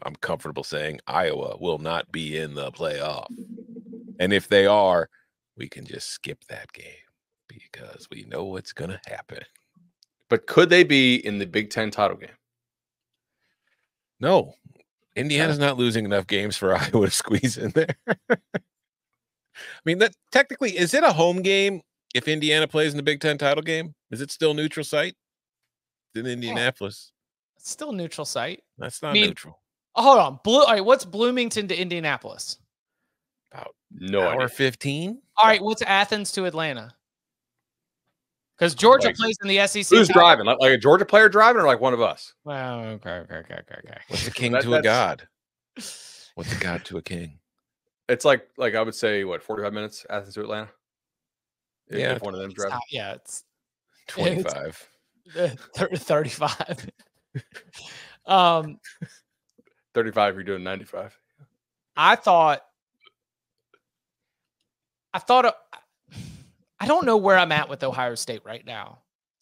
I'm comfortable saying Iowa will not be in the playoff. And if they are, we can just skip that game because we know what's going to happen. But could they be in the Big Ten title game? No, Indiana's not losing enough games for Iowa to squeeze in there. I mean, that technically, is it a home game if Indiana plays in the Big Ten title game? Is it still neutral site in Indianapolis? It's still neutral site. That's not neutral. Oh, hold on. All right, what's Bloomington to Indianapolis? About no hour idea. 15. All right, what's Athens to Atlanta? Because Georgia plays in the SEC. Who's driving? Like a Georgia player driving, or like one of us? Well, okay. What's a king to a god? What's a god to a king? It's like I would say, what, 45 minutes Athens to Atlanta? Yeah, if one of them's driving. It's 25. 35. 35. You're doing 95. I don't know where I'm at with Ohio State right now.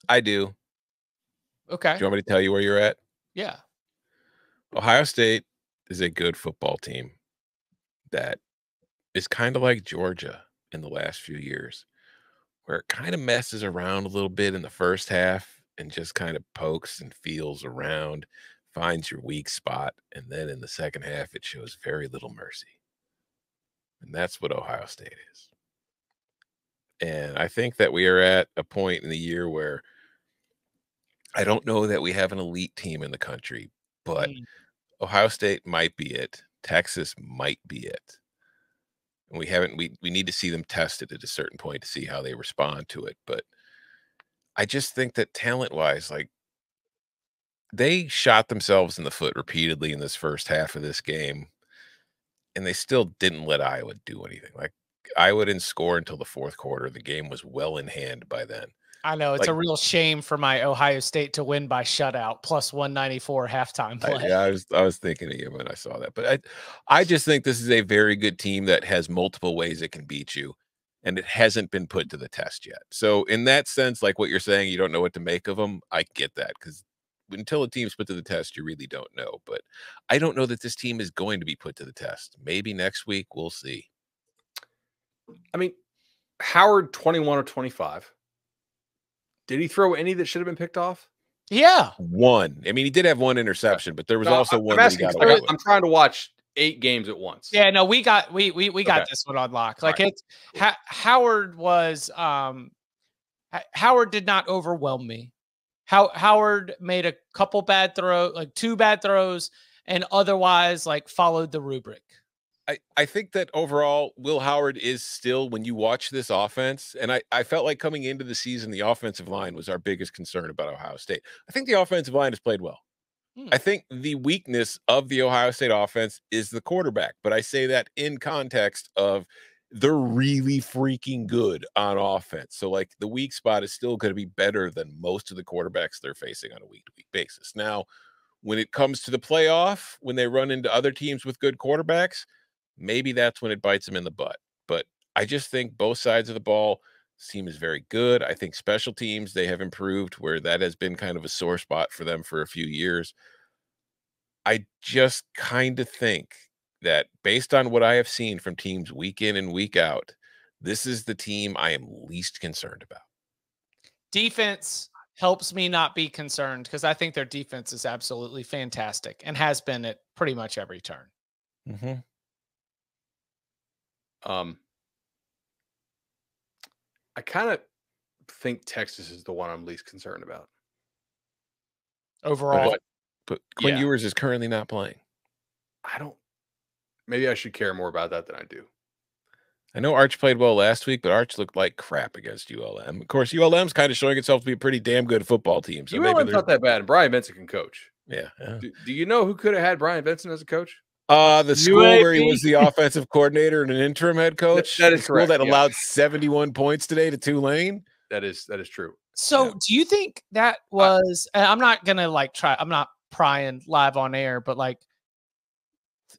I do. Okay. Do you want me to tell you where you're at? Yeah. Ohio State is a good football team that is kind of like Georgia in the last few years, where it kind of messes around a little bit in the first half and just kind of pokes and feels around, finds your weak spot, and then in the second half, it shows very little mercy. And that's what Ohio State is. And I think that we are at a point in the year where I don't know that we have an elite team in the country, but Ohio State might be it. Texas might be it. And we need to see them tested at a certain point to see how they respond to it. But I just think that talent-wise, like, they shot themselves in the foot repeatedly in this first half of this game, and they still didn't let Iowa do anything. Like, Iowa didn't score until the fourth quarter. The game was well in hand by then. I know it's a real shame for my Ohio State to win by shutout plus 194 halftime play. I was thinking of you when I saw that, but I just think this is a very good team that has multiple ways it can beat you, and it hasn't been put to the test yet. So in that sense, like what you're saying, you don't know what to make of them. I get that, because until a team's put to the test, you really don't know. But I don't know that this team is going to be put to the test. Maybe next week we'll see. I mean, Howard 21 or 25. Did he throw any that should have been picked off? Yeah. One. I mean, he did have one interception, but there was also one that he got away with. I'm trying to watch 8 games at once. Yeah, no, we got this one on lock. Like, it's Howard was Howard did not overwhelm me. Howard made a couple bad throws, like 2 bad throws, and otherwise like followed the rubric. I think that overall, Will Howard is still, when you watch this offense, and I felt like coming into the season, the offensive line was our biggest concern about Ohio State. I think the offensive line has played well. I think the weakness of the Ohio State offense is the quarterback, but I say that in context of they're really freaking good on offense. So, like, the weak spot is still going to be better than most of the quarterbacks they're facing on a week-to-week basis. Now, when it comes to the playoff, when they run into other teams with good quarterbacks, maybe that's when it bites them in the butt. But I just think both sides of the ball, this team is very good. I think special teams, they have improved, where that has been kind of a sore spot for them for a few years. I just kind of think that based on what I have seen from teams week in and week out, this is the team I am least concerned about. Defense helps me not be concerned, because I think their defense is absolutely fantastic and has been at pretty much every turn. Mm-hmm. I kind of think Texas is the one I'm least concerned about overall. But Quinn Ewers is currently not playing. Maybe I should care more about that than I do. I know Arch played well last week, but Arch looked like crap against ULM. Of course, ULM's kind of showing itself to be a pretty damn good football team. So ULM's not that bad, and Brian Vincent can coach. Yeah. Do you know who could have had Brian Vincent as a coach? The school where he was the offensive coordinator and an interim head coach. That is correct. That allowed 71 points today to Tulane. That is true. So do you think that was, I'm not going to I'm not prying live on air, but like,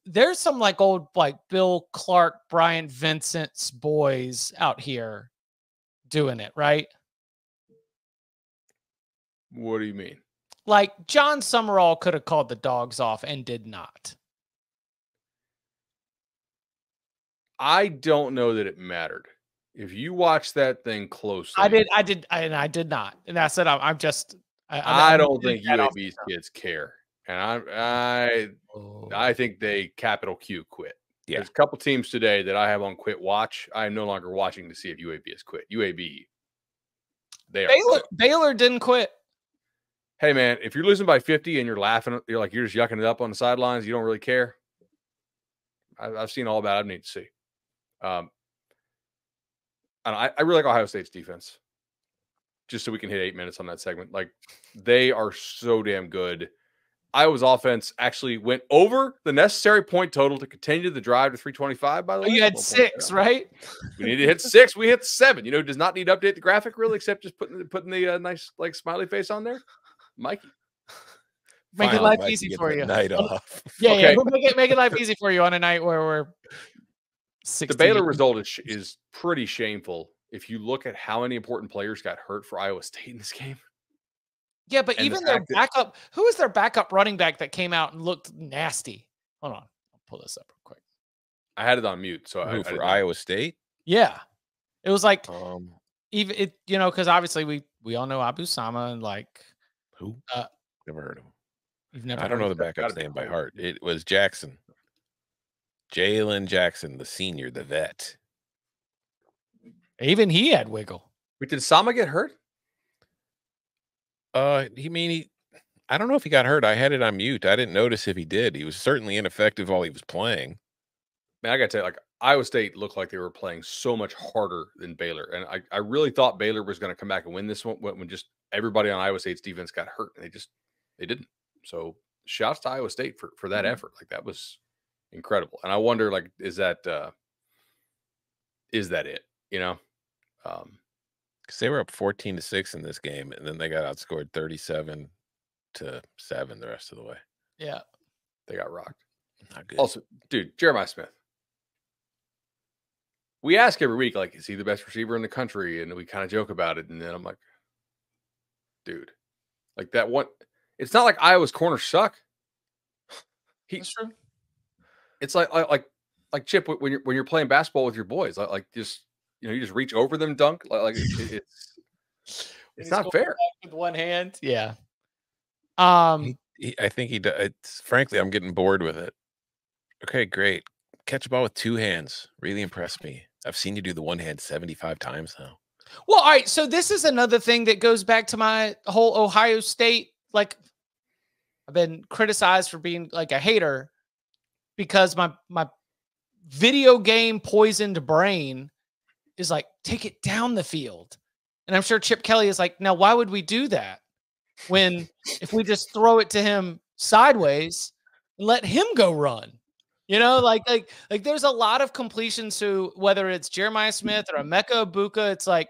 there's some like old, like Bill Clark, Brian Vincent's boys out here doing it, right? What do you mean? Like John Summerall could have called the dogs off and did not. I don't know that it mattered. If you watch that thing closely, I did not, and I said I'm just. I I'm don't getting think that off UAB's the kids care, and I think they capital Q quit. Yeah. There's a couple teams today that I have on quit watch. I am no longer watching to see if UAB has quit. UAB, they are. Baylor didn't quit. Hey man, if you're losing by 50 and you're laughing, you're just yucking it up on the sidelines, you don't really care. I've seen all about it. I need to see. And I really like Ohio State's defense. Just so we can hit 8 minutes on that segment. Like, they are so damn good. Iowa's offense actually went over the necessary point total to continue the drive to 325, by the way. You had 6, right? We need to hit 6. We hit 7. You know, does not need to update the graphic really, except just putting the nice like smiley face on there. Mikey. Make it life easy for you. Night off. Yeah, Okay. yeah. Make it life easy for you on a night where we're 60. The Baylor result is pretty shameful if you look at how many important players got hurt for Iowa State in this game. Yeah, but And even their backup, who was their backup running back that came out and looked nasty? Hold on, I'll pull this up real quick. I had it on mute, so Who, for Iowa State? Yeah, it was like even it, because obviously we all know Abu Sama and like who? Never heard of him. You've never. I don't know the backup's name by heart. It was Jackson. Jalen Jackson, the senior, the vet. Even he had wiggle. Wait, did Sama get hurt? I don't know if he got hurt. I had it on mute. I didn't notice if he did. He was certainly ineffective while he was playing. Man, I got to tell you, like, Iowa State looked like they were playing so much harder than Baylor. And I really thought Baylor was going to come back and win this one when just everybody on Iowa State's defense got hurt. And they didn't. So shouts to Iowa State for that effort. Like, that was incredible. And I wonder, like, is that it? You know? Because they were up 14-6 in this game, and then they got outscored 37-7 the rest of the way. Yeah. They got rocked. Not good. Also, dude, Jeremiah Smith. We ask every week, like, is he the best receiver in the country? And we kind of joke about it. And then I'm like, dude, like that one. It's not like Iowa's corners suck. That's true. It's like Chip, when you're playing basketball with your boys, like just, you just reach over them, dunk. Like it's not fair. With one hand. Yeah. I think he does. Frankly, I'm getting bored with it. Okay, great. Catch a ball with 2 hands. Really impressed me. I've seen you do the one hand 75 times now. Well, all right. So this is another thing that goes back to my whole Ohio State. Like, I've been criticized for being like a hater because my video game poisoned brain is like, take it down the field. And I'm sure Chip Kelly is like, now why would we do that when if we just throw it to him sideways and let him go run? Like there's a lot of completions to whether it's Jeremiah Smith or Emeka Ibuka. It's like,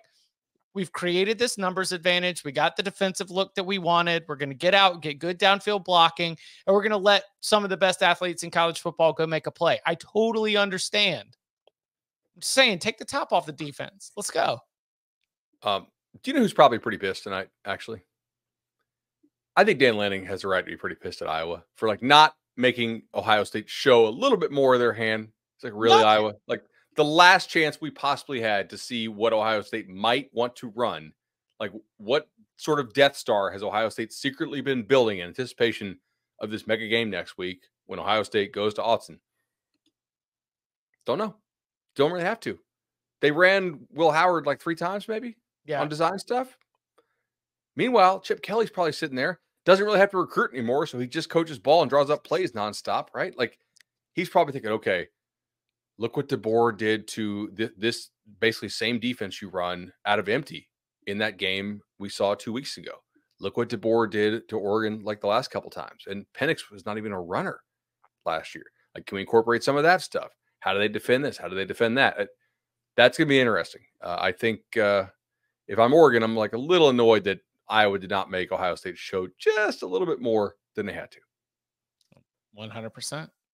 we've created this numbers advantage. We got the defensive look that we wanted. We're going to get out, get good downfield blocking, and we're going to let some of the best athletes in college football go make a play. I totally understand. I'm just saying, take the top off the defense. Let's go. Do you know who's probably pretty pissed tonight, actually? I think Dan Lanning has a right to be pretty pissed at Iowa for like not making Ohio State show a little bit more of their hand. It's like, really, Iowa? Like, the last chance we possibly had to see what Ohio State might want to run. Like, what sort of Death Star has Ohio State secretly been building in anticipation of this mega game next week when Ohio State goes to Autzen? Don't know. Don't really have to. They ran Will Howard like 3 times maybe on design stuff. Meanwhile, Chip Kelly's probably sitting there. Doesn't really have to recruit anymore, so he just coaches ball and draws up plays nonstop, right? Like, he's probably thinking, okay, look what DeBoer did to this basically same defense you run out of empty in that game we saw 2 weeks ago. Look what DeBoer did to Oregon like the last couple times. And Penix was not even a runner last year. Like, can we incorporate some of that stuff? How do they defend this? How do they defend that? That's going to be interesting. I think if I'm Oregon, I'm like a little annoyed that Iowa did not make Ohio State show just a little bit more than they had to. 100%.